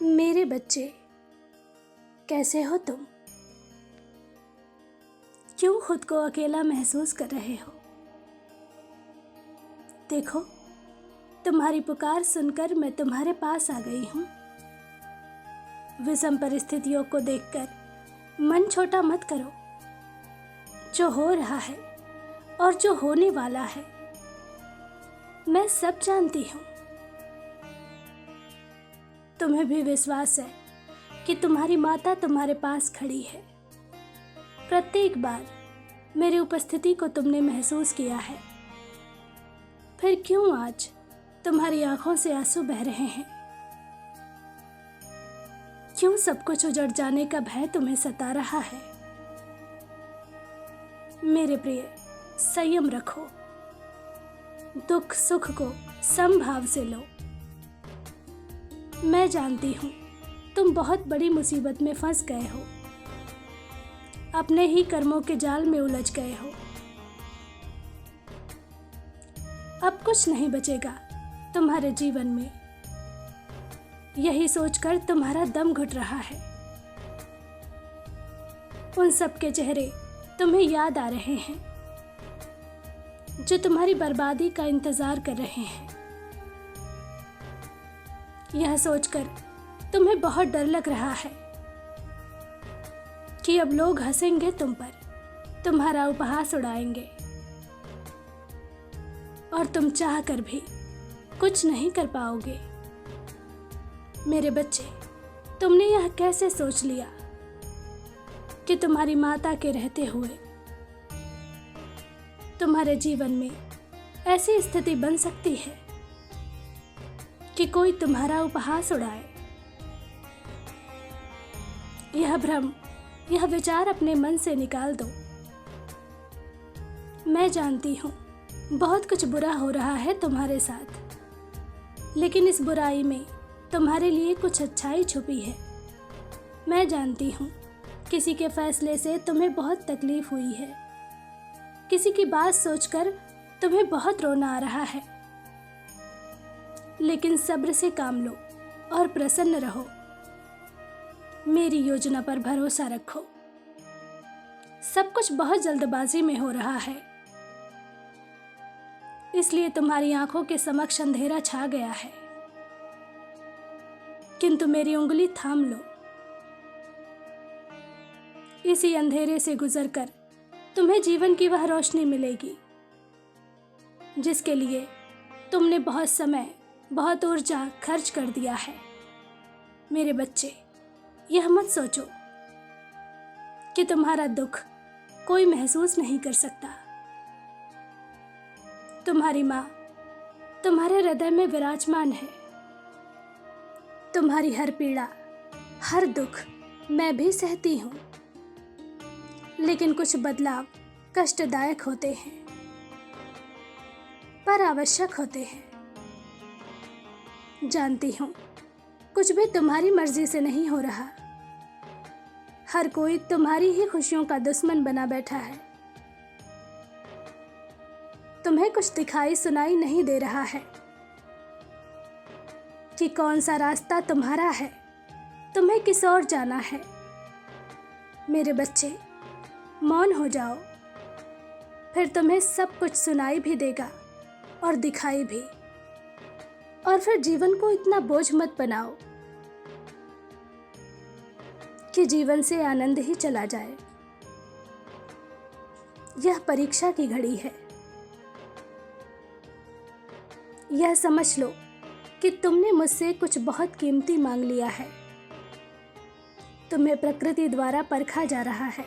मेरे बच्चे, कैसे हो तुम? क्यों खुद को अकेला महसूस कर रहे हो? देखो, तुम्हारी पुकार सुनकर मैं तुम्हारे पास आ गई हूँ। विषम परिस्थितियों को देखकर मन छोटा मत करो। जो हो रहा है और जो होने वाला है, मैं सब जानती हूँ। तुम्हें भी विश्वास है कि तुम्हारी माता तुम्हारे पास खड़ी है। प्रत्येक बार मेरी उपस्थिति को तुमने महसूस किया है। फिर क्यों आज तुम्हारी आंखों से आंसू बह रहे हैं? क्यों सब कुछ उजड़ जाने का भय तुम्हें सता रहा है? मेरे प्रिय, संयम रखो। दुख सुख को समभाव से लो। मैं जानती हूँ तुम बहुत बड़ी मुसीबत में फंस गए हो। अपने ही कर्मों के जाल में उलझ गए हो। अब कुछ नहीं बचेगा तुम्हारे जीवन में। यही सोचकर तुम्हारा दम घुट रहा है। उन सब के चेहरे तुम्हें याद आ रहे हैं जो तुम्हारी बर्बादी का इंतजार कर रहे हैं। यह सोचकर तुम्हें बहुत डर लग रहा है कि अब लोग हंसेंगे तुम पर, तुम्हारा उपहास उड़ाएंगे और तुम चाहकर भी कुछ नहीं कर पाओगे। मेरे बच्चे, तुमने यह कैसे सोच लिया कि तुम्हारी माता के रहते हुए तुम्हारे जीवन में ऐसी स्थिति बन सकती है कि कोई तुम्हारा उपहास उड़ाए? यह भ्रम, यह विचार अपने मन से निकाल दो। मैं जानती हूँ बहुत कुछ बुरा हो रहा है तुम्हारे साथ, लेकिन इस बुराई में तुम्हारे लिए कुछ अच्छाई छुपी है। मैं जानती हूँ किसी के फैसले से तुम्हें बहुत तकलीफ हुई है। किसी की बात सोचकर तुम्हें बहुत रोना आ रहा है, लेकिन सब्र से काम लो और प्रसन्न रहो। मेरी योजना पर भरोसा रखो। सब कुछ बहुत जल्दबाजी में हो रहा है, इसलिए तुम्हारी आंखों के समक्ष अंधेरा छा गया है। किंतु मेरी उंगली थाम लो। इसी अंधेरे से गुजरकर तुम्हें जीवन की वह रोशनी मिलेगी जिसके लिए तुमने बहुत समय, बहुत ऊर्जा खर्च कर दिया है। मेरे बच्चे, यह मत सोचो कि तुम्हारा दुख कोई महसूस नहीं कर सकता। तुम्हारी माँ तुम्हारे हृदय में विराजमान है। तुम्हारी हर पीड़ा, हर दुख मैं भी सहती हूँ, लेकिन कुछ बदलाव कष्टदायक होते हैं पर आवश्यक होते हैं। जानती हूँ कुछ भी तुम्हारी मर्जी से नहीं हो रहा। हर कोई तुम्हारी ही खुशियों का दुश्मन बना बैठा है। तुम्हें कुछ दिखाई सुनाई नहीं दे रहा है कि कौन सा रास्ता तुम्हारा है, तुम्हें किस ओर जाना है। मेरे बच्चे, मौन हो जाओ, फिर तुम्हें सब कुछ सुनाई भी देगा और दिखाई भी। और फिर जीवन को इतना बोझ मत बनाओ कि जीवन से आनंद ही चला जाए। यह परीक्षा की घड़ी है। यह समझ लो कि तुमने मुझसे कुछ बहुत कीमती मांग लिया है। तुम्हें प्रकृति द्वारा परखा जा रहा है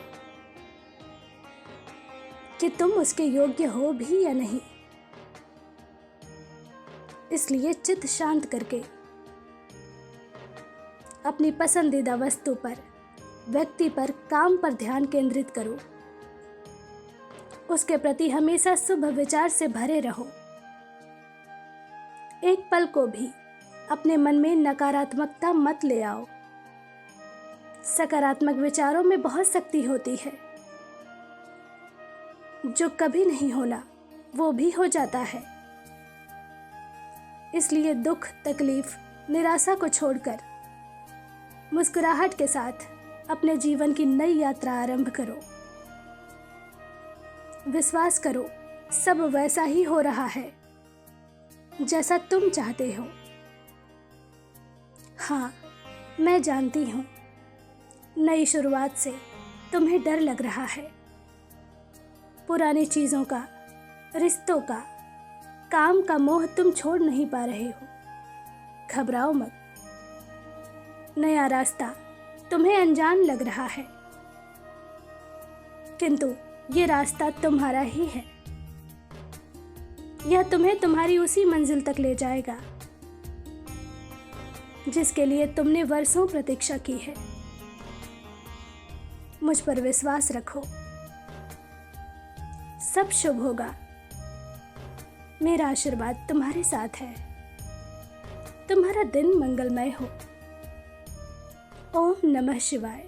कि तुम उसके योग्य हो भी या नहीं। इसलिए चित्त शांत करके अपनी पसंदीदा वस्तु पर, व्यक्ति पर, काम पर ध्यान केंद्रित करो। उसके प्रति हमेशा शुभ विचार से भरे रहो। एक पल को भी अपने मन में नकारात्मकता मत ले आओ। सकारात्मक विचारों में बहुत शक्ति होती है। जो कभी नहीं होना वो भी हो जाता है। इसलिए दुख, तकलीफ, निराशा को छोड़कर मुस्कुराहट के साथ अपने जीवन की नई यात्रा आरंभ करो। विश्वास करो, सब वैसा ही हो रहा है जैसा तुम चाहते हो। हाँ, मैं जानती हूँ, नई शुरुआत से तुम्हें डर लग रहा है। पुरानी चीज़ों का, रिश्तों का, काम का मोह तुम छोड़ नहीं पा रहे हो। घबराओ मत। नया रास्ता तुम्हें अनजान लग रहा है, किंतु ये रास्ता तुम्हारा ही है। यह तुम्हें तुम्हारी उसी मंजिल तक ले जाएगा जिसके लिए तुमने वर्षों प्रतीक्षा की है। मुझ पर विश्वास रखो, सब शुभ होगा। मेरा आशीर्वाद तुम्हारे साथ है। तुम्हारा दिन मंगलमय हो। ओम नमः शिवाय।